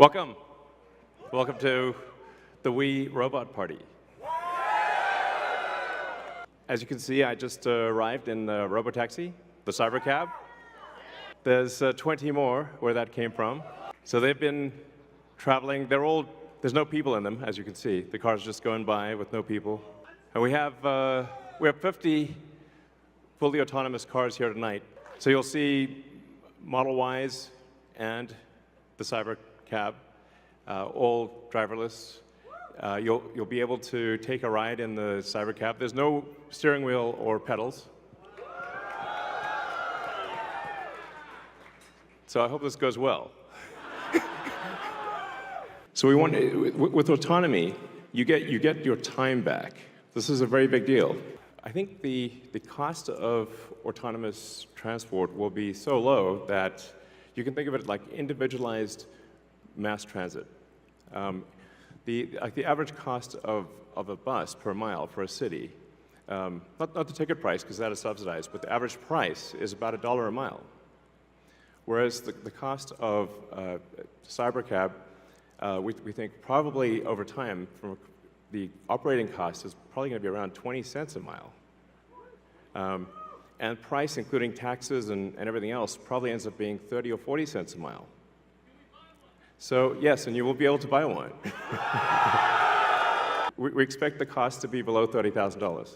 Welcome. Welcome to the Wii Robot Party. As you can see, I just arrived in the Robotaxi, the cybercab. There's 20 more where that came from. So they've been traveling. There's no people in them, as you can see. The car's just going by with no people. And we have 50 fully autonomous cars here tonight. So you'll see Model Ys and the cybercab, all driverless. You'll be able to take a ride in the cybercab. There's no steering wheel or pedals. So I hope this goes well. So with autonomy, you get your time back. This is a very big deal. I think the cost of autonomous transport will be so low that you can think of it like individualized mass transit. The average cost of a bus per mile for a city, not the ticket price, because that is subsidized, but the average price is about $1 a mile. Whereas the cost of cybercab, we think probably over time, from the operating cost is probably going to be around 20 cents a mile. And price, including taxes and everything else, probably ends up being 30 or 40 cents a mile. So yes, and you will be able to buy one. We expect the cost to be below $30,000.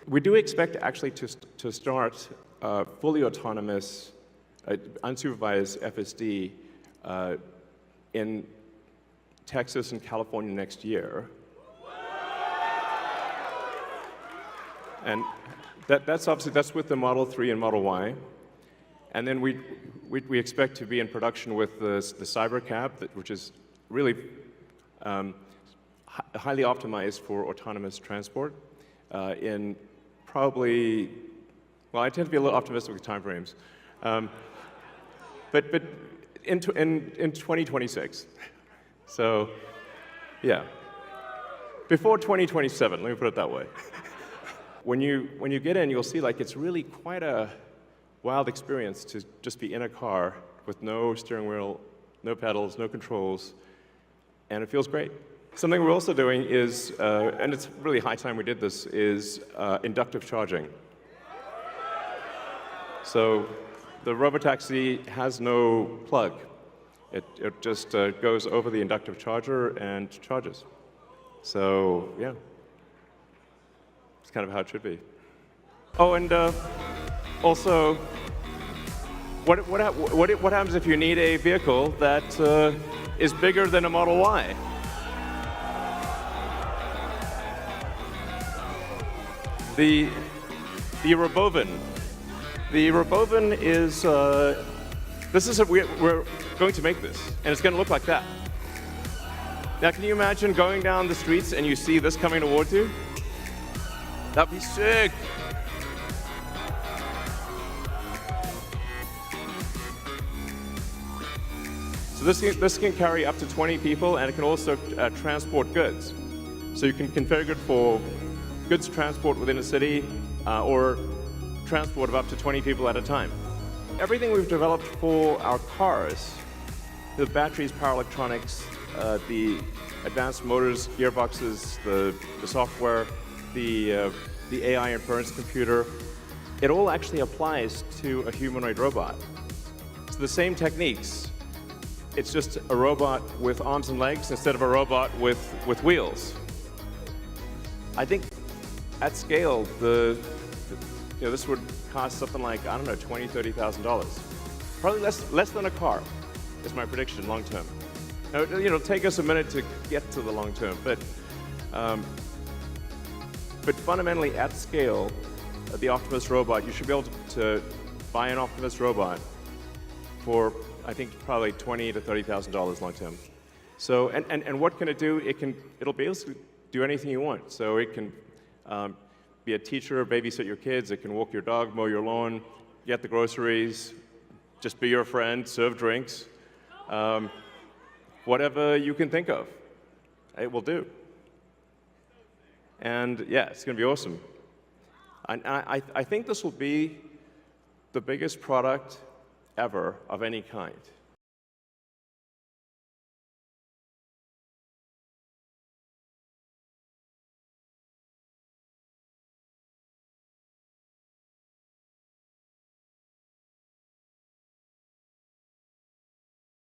We do expect actually to start fully autonomous, unsupervised FSD in Texas and California next year. And that's with the Model 3 and Model Y. And then we expect to be in production with the cybercab, which is really highly optimized for autonomous transport in probably, well, I tend to be a little optimistic with timeframes, but in 2026. So, yeah, before 2027. Let me put it that way. When you get in, you'll see like it's really quite a wild experience to just be in a car with no steering wheel, no pedals, no controls, and it feels great. Something we're also doing is, and it's really high time we did this, is inductive charging. So the Robotaxi has no plug. It just goes over the inductive charger and charges. So yeah, it's kind of how it should be. Oh, and also, what happens if you need a vehicle that is bigger than a Model Y? The Robovan. The Robovan is we're going to make this, and it's going to look like that. Now, can you imagine going down the streets and you see this coming towards you? That'd be sick. So this can carry up to 20 people, and it can also transport goods. So you can configure it for goods transport within a city, or transport of up to 20 people at a time. Everything we've developed for our cars, the batteries, power electronics, the advanced motors, gearboxes, the software, the AI inference computer, it all actually applies to a humanoid robot. So the same techniques, it's just a robot with arms and legs instead of a robot with wheels. I think at scale, this would cost something like, I don't know, $20,000, $30,000. Probably less than a car, is my prediction, long term. Now, it'll take us a minute to get to the long term, but fundamentally at scale, the Optimus robot, you should be able to buy an Optimus robot for, I think, probably $20,000 to $30,000 long term. So, and what can it do? It'll be able to do anything you want. So it can be a teacher, babysit your kids. It can walk your dog, mow your lawn, get the groceries, just be your friend, serve drinks. Whatever you can think of, it will do. And yeah, it's going to be awesome. I think this will be the biggest product ever of any kind.